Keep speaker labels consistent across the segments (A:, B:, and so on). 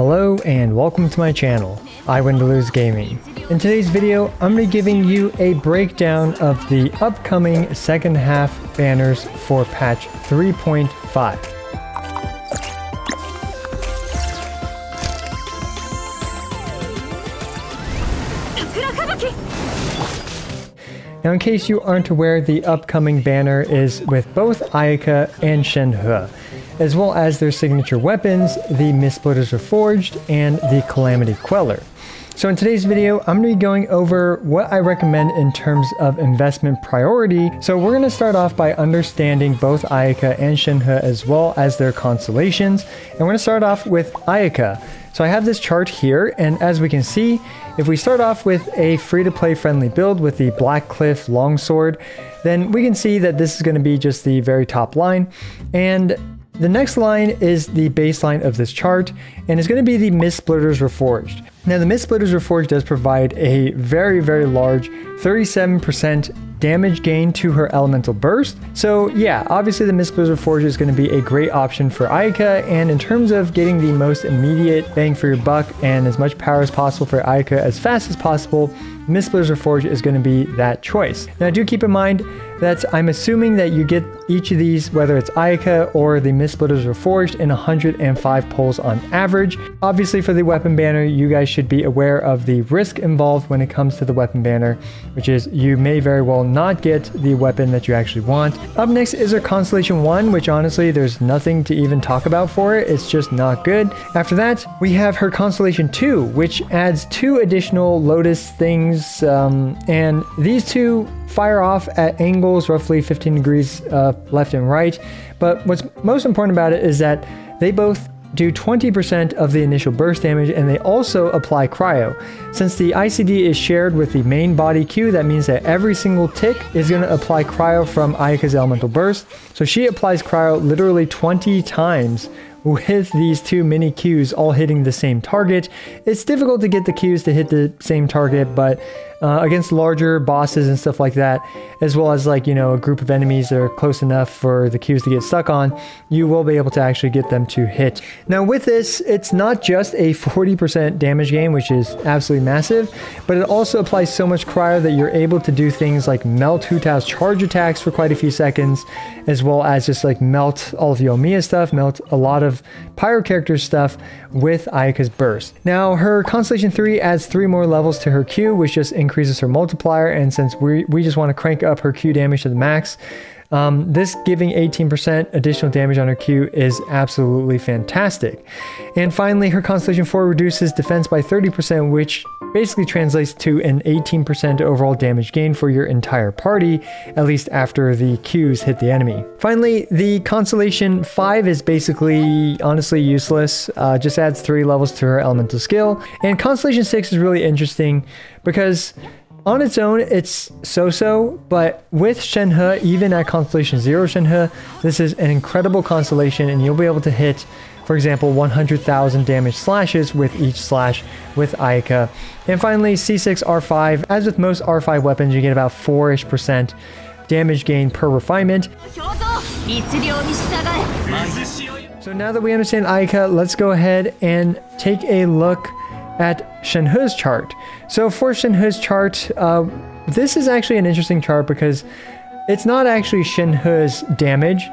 A: Hello and welcome to my channel, I Win to Lose Gaming. In today's video, I'm going to be giving you a breakdown of the upcoming second half banners for patch 3.5. Now in case you aren't aware, the upcoming banner is with both Ayaka and Shenhe, as well as their signature weapons, the Mistsplitters Reforged and the Calamity Queller. So in today's video, I'm going to be going over what I recommend in terms of investment priority. So we're going to start off by understanding both Ayaka and Shenhe as well as their constellations. And we're going to start off with Ayaka. So I have this chart here, and as we can see, if we start off with a free-to-play friendly build with the Black Cliff Longsword, then we can see that this is going to be just the very top line. And the next line is the baseline of this chart, and it's going to be the Mistsplitters Reforged. Now, the Mistsplitters Reforged does provide a very, very large 37% damage gain to her elemental burst. So yeah, obviously the Mistsplitters Reforged is going to be a great option for Ayaka, and in terms of getting the most immediate bang for your buck and as much power as possible for Ayaka as fast as possible, Mistsplitters Reforged is going to be that choice. Now do keep in mind that I'm assuming that you get each of these, whether it's Ayaka or the Mistsplitters Reforged, in 105 pulls on average. Obviously for the weapon banner, you guys should be aware of the risk involved when it comes to the weapon banner, which is you may very well not get the weapon that you actually want. Up next is our Constellation 1, which honestly there's nothing to even talk about for it. It's just not good. After that, we have her Constellation 2, which adds 2 additional Lotus things, and these two fire off at angles roughly 15 degrees left and right. But what's most important about it is that they both do 20% of the initial burst damage, and they also apply cryo. Since the ICD is shared with the main body Q, that means that every single tick is going to apply cryo from Ayaka's elemental burst. So she applies cryo literally 20 times with these 2 mini Qs all hitting the same target. It's difficult to get the Qs to hit the same target, but against larger bosses and stuff like that, as well as like, you know, a group of enemies that are close enough for the Qs to get stuck on, you will be able to actually get them to hit. Now with this, it's not just a 40% damage gain, which is absolutely massive, but it also applies so much cryo that you're able to do things like melt Hu Tao's charge attacks for quite a few seconds, as well as just like melt all of Yoimiya stuff, melt a lot of Pyro character stuff with Ayaka's burst. Now her Constellation 3 adds 3 more levels to her Q, which just increases her multiplier, and since we just want to crank up her Q damage to the max, this giving 18% additional damage on her Q is absolutely fantastic. And finally, her Constellation 4 reduces defense by 30%, which basically translates to an 18% overall damage gain for your entire party, at least after the Qs hit the enemy. Finally, the Constellation 5 is basically honestly useless, just adds 3 levels to her elemental skill. And Constellation 6 is really interesting because on its own, it's so-so, but with Shenhe, even at Constellation 0 Shenhe, this is an incredible constellation, and you'll be able to hit, for example, 100,000 damage slashes with each slash with Ayaka. And finally, C6 R5. As with most R5 weapons, you get about 4-ish% damage gain per refinement. So now that we understand Ayaka, let's go ahead and take a look at Shenhe's chart. So for Shenhe's chart, this is actually an interesting chart because it's not actually Shenhe's damage,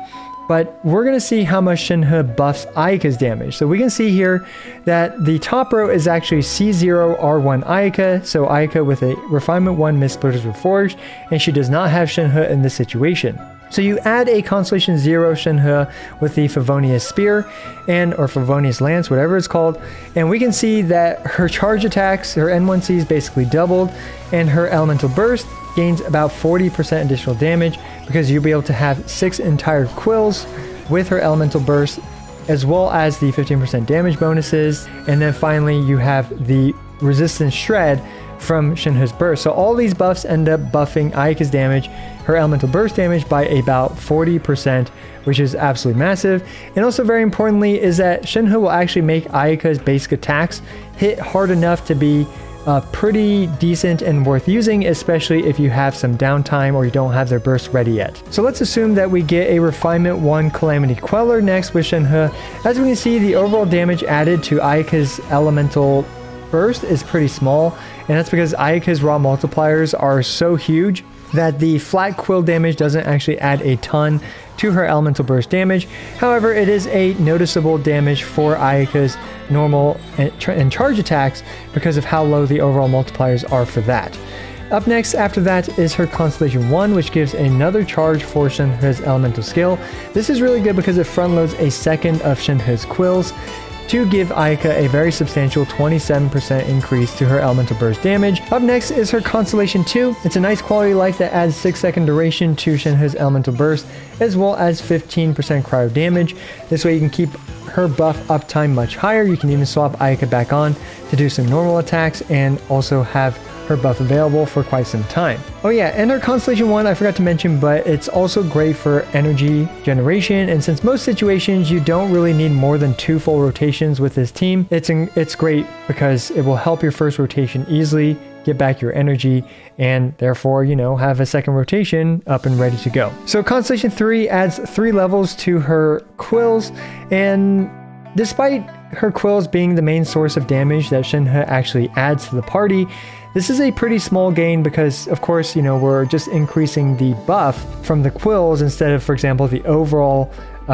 A: but we're going to see how much Shenhe buffs Ayaka's damage. So we can see here that the top row is actually C0 R1 Ayaka, so Ayaka with a Refinement 1 Mistsplitters Reforged, and she does not have Shenhe in this situation. So you add a Constellation 0 Shenhe with the Favonius Spear, or Favonius Lance, whatever it's called, and we can see that her charge attacks, her N1C is basically doubled, and her Elemental Burst gains about 40% additional damage because you'll be able to have 6 entire quills with her Elemental Burst, as well as the 15% damage bonuses, and then finally you have the Resistance Shred from Shenhe's burst. So all these buffs end up buffing Ayaka's damage, her elemental burst damage, by about 40%, which is absolutely massive. And also very importantly is that Shenhe will actually make Ayaka's basic attacks hit hard enough to be pretty decent and worth using, especially if you have some downtime or you don't have their burst ready yet. So let's assume that we get a Refinement 1 Calamity Queller next with Shenhe. As we can see, the overall damage added to Ayaka's elemental burst is pretty small, and that's because Ayaka's raw multipliers are so huge that the flat quill damage doesn't actually add a ton to her elemental burst damage. However, it is a noticeable damage for Ayaka's normal and charge attacks because of how low the overall multipliers are for that. Up next after that is her Constellation 1, which gives another charge for Shenhe's elemental skill. This is really good because it front loads a second of Shenhe's quills to give Ayaka a very substantial 27% increase to her elemental burst damage. Up next is her Constellation 2. It's a nice quality of life that adds 6-second duration to Shenhe's elemental burst, as well as 15% cryo damage. This way you can keep her buff uptime much higher. You can even swap Ayaka back on to do some normal attacks and also have her buff available for quite some time. Oh yeah, and her Constellation 1 I forgot to mention, but it's also great for energy generation, and since most situations you don't really need more than 2 full rotations with this team, it's great because it will help your first rotation easily get back your energy and therefore, you know, have a second rotation up and ready to go. So Constellation 3 adds 3 levels to her quills, and despite her quills being the main source of damage that Shenhe actually adds to the party, this is a pretty small gain because, of course, you know, we're just increasing the buff from the quills instead of, for example, the overall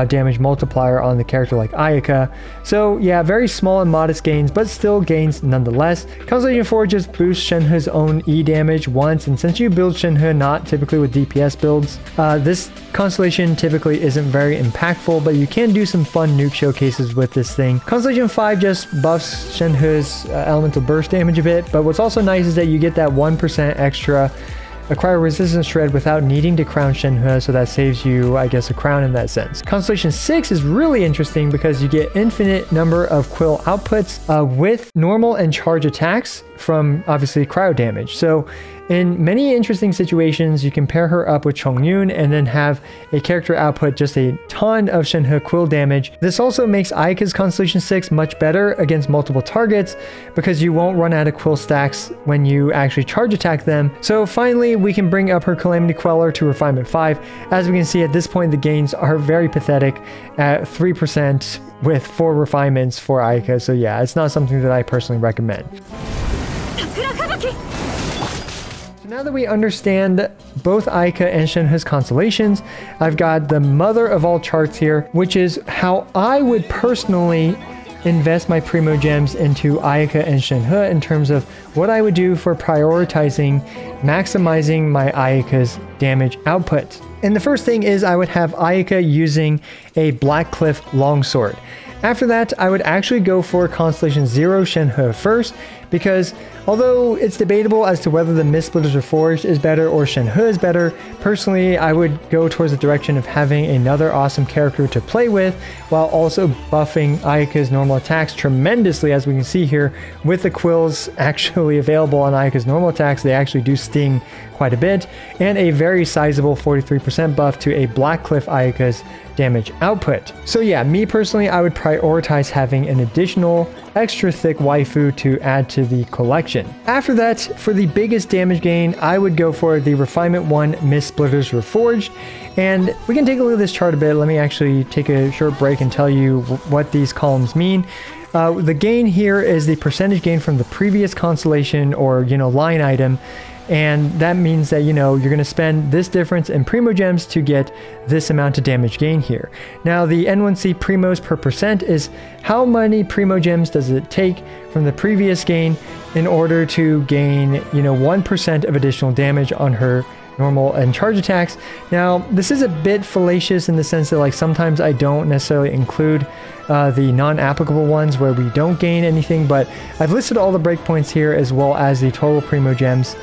A: damage multiplier on the character like Ayaka. So yeah, very small and modest gains, but still gains nonetheless. Constellation 4 just boosts Shenhe's own E damage once, and since you build Shenhe not typically with DPS builds, this Constellation typically isn't very impactful, but you can do some fun nuke showcases with this thing. Constellation 5 just buffs Shenhe's elemental burst damage a bit, but what's also nice is that you get that 1% extra acquire resistance shred without needing to crown Shenhe, so that saves you, I guess, a crown in that sense. Constellation 6 is really interesting because you get infinite number of quill outputs with normal and charge attacks from obviously cryo damage. So in many interesting situations, you can pair her up with Chongyun and then have a character output just a ton of Shenhe quill damage. This also makes Ayaka's Constellation 6 much better against multiple targets because you won't run out of quill stacks when you actually charge attack them. So finally, we can bring up her Calamity Queller to Refinement 5. As we can see at this point, the gains are very pathetic at 3% with 4 refinements for Ayaka. So yeah, it's not something that I personally recommend. So now that we understand both Ayaka and Shenhe's constellations, I've got the mother of all charts here, which is how I would personally invest my Primogems into Ayaka and Shenhe in terms of what I would do for prioritizing maximizing my Ayaka's damage output. And the first thing is I would have Ayaka using a Black Cliff Longsword. After that, I would actually go for Constellation 0 Shenhe first, because although it's debatable as to whether the Mist Splitters Reforged is better or Shenhe is better, personally I would go towards the direction of having another awesome character to play with, while also buffing Ayaka's normal attacks tremendously, as we can see here. With the quills actually available on Ayaka's normal attacks, they actually do sting quite a bit, and a very sizable 43% buff to a Black Cliff Ayaka's damage output. So yeah, me personally, I would prioritize having an additional extra thick waifu to add to the collection. After that, for the biggest damage gain, I would go for the Refinement 1 Mist Splitters Reforged. And we can take a look at this chart a bit. Let me actually take a short break and tell you what these columns mean. The gain here is the percentage gain from the previous constellation or, line item. And that means that, you're going to spend this difference in Primogems to get this amount of damage gain here. Now, the N1C Primos per percent is how many Primogems does it take from the previous gain in order to gain, 1% of additional damage on her normal and charge attacks. Now, this is a bit fallacious in the sense that, sometimes I don't necessarily include the non-applicable ones where we don't gain anything, but I've listed all the breakpoints here as well as the total Primogems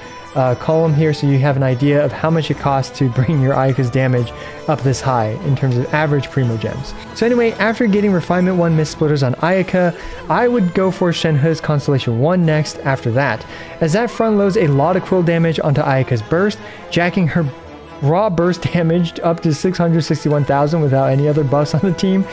A: column here, so you have an idea of how much it costs to bring your Ayaka's damage up this high in terms of average Primogems. So anyway, after getting Refinement 1 Mist Splitters on Ayaka, I would go for Shenhe's Constellation 1 next after that, as that front loads a lot of quill damage onto Ayaka's burst, jacking her raw burst damage up to 661,000 without any other buffs on the team.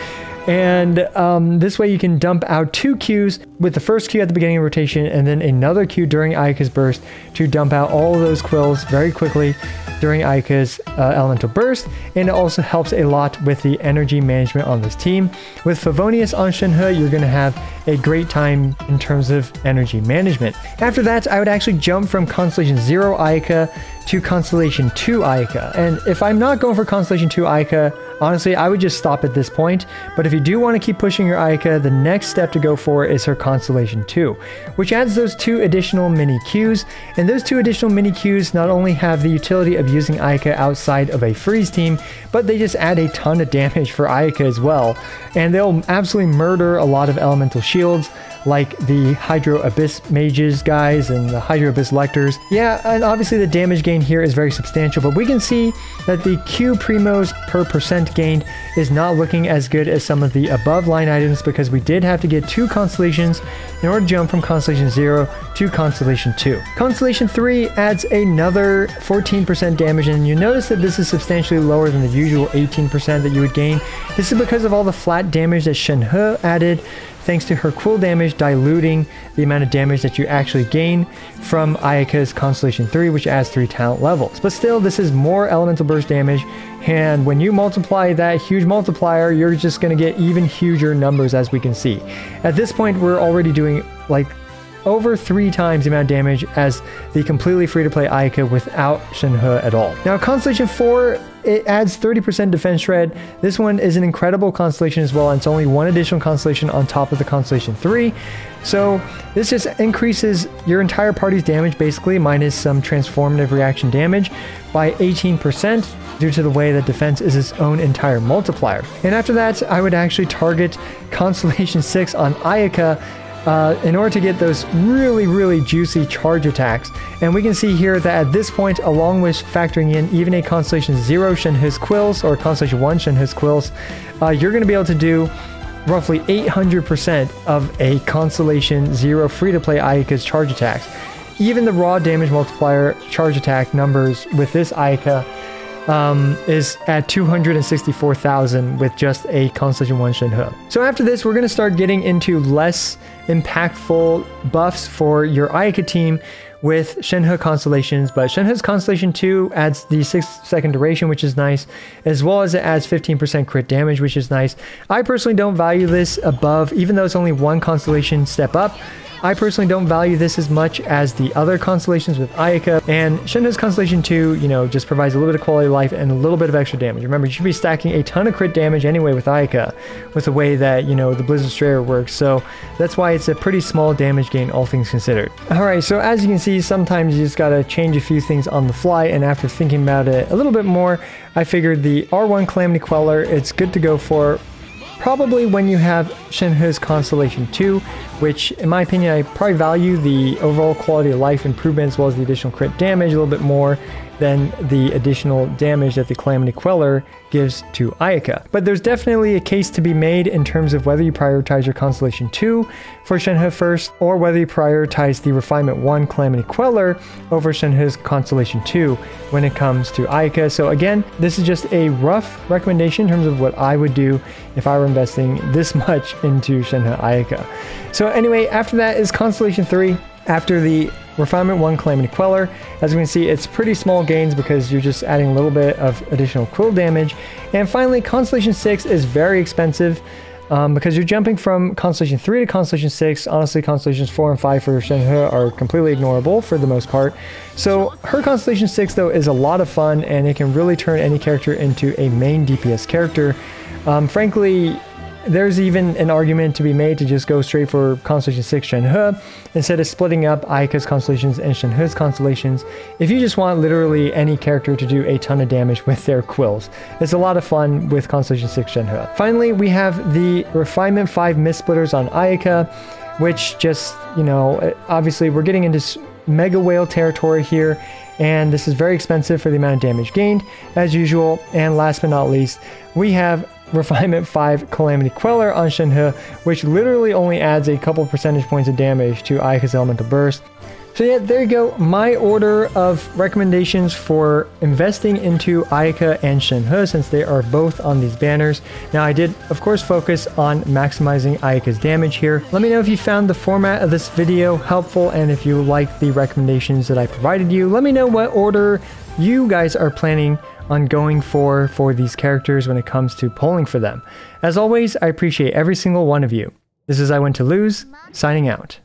A: And this way you can dump out 2 Qs with the first Q at the beginning of rotation and then another Q during Ayaka's burst to dump out all of those quills very quickly during Ayaka's elemental burst. And it also helps a lot with the energy management on this team. With Favonius on Shenhe, you're going to have a great time in terms of energy management. After that, I would actually jump from Constellation 0 Ayaka to Constellation 2 Ayaka. And if I'm not going for Constellation 2 Ayaka, honestly, I would just stop at this point. But if you do want to keep pushing your Ayaka, the next step to go for is her Constellation 2, which adds those 2 additional mini Qs. And those 2 additional mini Qs not only have the utility of using Ayaka outside of a freeze team, but they just add a ton of damage for Ayaka as well. And they'll absolutely murder a lot of elemental shields, like the Hydro Abyss Mages guys and the Hydro Abyss Lectors. Yeah, and obviously the damage gain here is very substantial, but we can see that the Q primos per percent gained is not looking as good as some of the above line items, because we did have to get 2 constellations in order to jump from Constellation 0 to Constellation 2. Constellation 3 adds another 14% damage, and you notice that this is substantially lower than the usual 18% that you would gain. This is because of all the flat damage that Shenhe added, thanks to her cool damage diluting the amount of damage that you actually gain from Ayaka's Constellation 3, which adds 3 talent levels. But still, this is more elemental burst damage, and when you multiply that huge multiplier, you're just going to get even huger numbers, as we can see. At this point, we're already doing like over 3 times the amount of damage as the completely free-to-play Ayaka without Shenhe at all. Now, Constellation 4, it adds 30% defense shred. This one is an incredible constellation as well, and it's only 1 additional constellation on top of the Constellation 3. So this just increases your entire party's damage, basically, minus some transformative reaction damage, by 18% due to the way that defense is its own entire multiplier. And after that, I would actually target Constellation 6 on Ayaka in order to get those really juicy charge attacks. And we can see here that at this point, along with factoring in even a Constellation 0 Shenhe's Quills or Constellation 1 Shenhe's Quills, you're going to be able to do roughly 800% of a Constellation 0 free-to-play Ayaka's charge attacks. Even the raw damage multiplier charge attack numbers with this Ayaka is at 264,000 with just a Constellation 1 Shenhe. So after this, we're going to start getting into less impactful buffs for your Ayaka team with Shenhe constellations, but Shenhe's Constellation 2 adds the 6-second duration, which is nice, as well as it adds 15% crit damage, which is nice. I personally don't value this above, even though it's only 1 constellation step up. I personally don't value this as much as the other constellations with Ayaka, and Shenhe's Constellation 2, you know, just provides a little bit of quality of life and a little bit of extra damage. Remember, you should be stacking a ton of crit damage anyway with Ayaka, with the way that, you know, the Blizzard Strayer works, so that's why it's a pretty small damage gain, all things considered. Alright, so as you can see, sometimes you just gotta change a few things on the fly, and after thinking about it a little bit more, I figured the R1 Calamity Queller, it's good to go for probably when you have Shenhe's Constellation 2, which in my opinion, I probably value the overall quality of life improvement as well as the additional crit damage a little bit more than the additional damage that the Calamity Queller gives to Ayaka. But there's definitely a case to be made in terms of whether you prioritize your Constellation 2 for Shenhe first, or whether you prioritize the Refinement 1 Calamity Queller over Shenhe's Constellation 2 when it comes to Ayaka. So again, this is just a rough recommendation in terms of what I would do if I were investing this much into Shenhe Ayaka. So anyway, after that is Constellation 3. After the Refinement 1 Calamity Queller, as we can see, it's pretty small gains because you're just adding a little bit of additional quill damage. And finally, Constellation 6 is very expensive because you're jumping from Constellation 3 to Constellation 6. Honestly, Constellations 4 and 5 for Shenhe are completely ignorable for the most part. So her Constellation 6, though, is a lot of fun, and it can really turn any character into a main DPS character. Frankly, there's even an argument to be made to just go straight for Constellation 6 Shenhe instead of splitting up Ayaka's constellations and Shenhe's constellations if you just want literally any character to do a ton of damage with their quills. It's a lot of fun with Constellation 6 Shenhe. Finally, we have the Refinement 5 Mist Splitters on Ayaka, which just, you know, obviously we're getting into Mega Whale territory here, and this is very expensive for the amount of damage gained, as usual. And last but not least, we have Refinement 5 Calamity Queller on Shenhe, which literally only adds a couple percentage points of damage to Ayaka's Elemental Burst. So yeah, there you go. My order of recommendations for investing into Ayaka and Shenhe, since they are both on these banners. Now I did, of course, focus on maximizing Ayaka's damage here. Let me know if you found the format of this video helpful, and if you like the recommendations that I provided you. Let me know what order you guys are planning on going for these characters when it comes to polling for them. As always, I appreciate every single one of you. This is I Win to Lose, signing out.